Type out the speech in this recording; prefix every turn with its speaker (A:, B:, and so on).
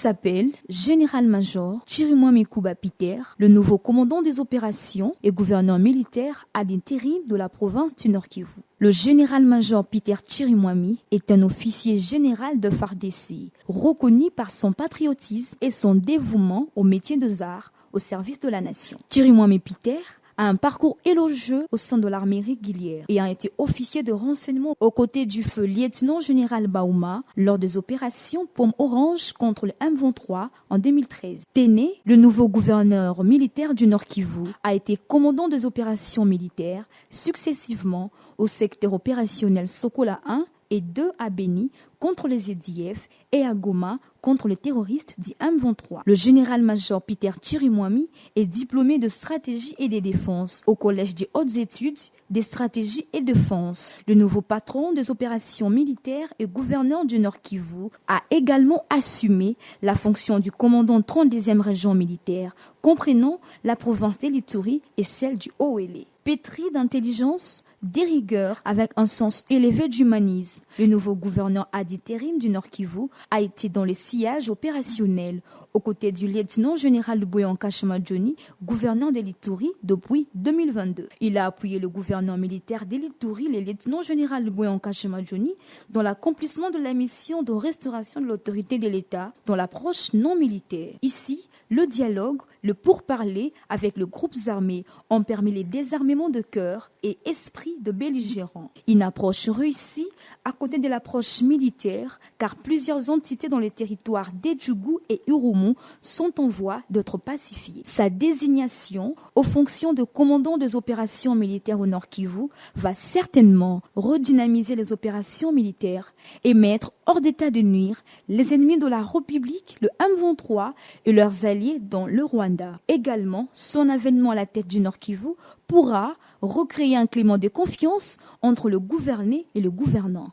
A: s'appelle Général-Major Chirimwami Kuba Peter, le nouveau commandant des opérations et gouverneur militaire à l'intérim de la province du Nord-Kivu. Le général-major Peter Chirimwami est un officier général de FARDC, reconnu par son patriotisme et son dévouement au métier des arts au service de la nation. Chirimwami Peter a un parcours élogieux au sein de l'armée régulière et a été officier de renseignement aux côtés du feu lieutenant-général Baouma lors des opérations Pomme Orange contre le M23 en 2013. Téné, le nouveau gouverneur militaire du Nord-Kivu, a été commandant des opérations militaires successivement au secteur opérationnel Sokola 1 et 2 à Beni contre les EDF et à Goma contre les terroristes du M23. Le général-major Peter Chirimwami est diplômé de stratégie et de défense au Collège des hautes études des stratégies et défense. Le nouveau patron des opérations militaires et gouverneur du Nord-Kivu a également assumé la fonction du commandant 32e région militaire, comprenant la province d'Elituri et celle du Haut-Uélé. Pétri d'intelligence, de rigueur, avec un sens élevé d'humanisme, le nouveau gouverneur ad interim du Nord-Kivu a été dans les sillages opérationnels, aux côtés du lieutenant-général Boyanka Chamadjoni, gouverneur d'Elituri depuis 2022. Il a appuyé le gouverneur militaire d'Elituri, le lieutenant-général Boyanka Chamadjoni, dans l'accomplissement de la mission de restauration de l'autorité de l'État dans l'approche non militaire. Ici, le dialogue, le pourparler avec les groupes armés ont permis les désarmements de cœur et esprit de belligérants. Une approche réussie à côté de l'approche militaire, car plusieurs entités dans les territoires d'Edjougou et Urumu sont en voie d'être pacifiées. Sa désignation aux fonctions de commandant des opérations militaires au Nord-Kivu va certainement redynamiser les opérations militaires et mettre hors d'état de nuire les ennemis de la République, le M23 et leurs alliés dans le Rwanda. Également, son avènement à la tête du Nord-Kivu pourra recréer un climat de confiance entre le gouverné et le gouvernant.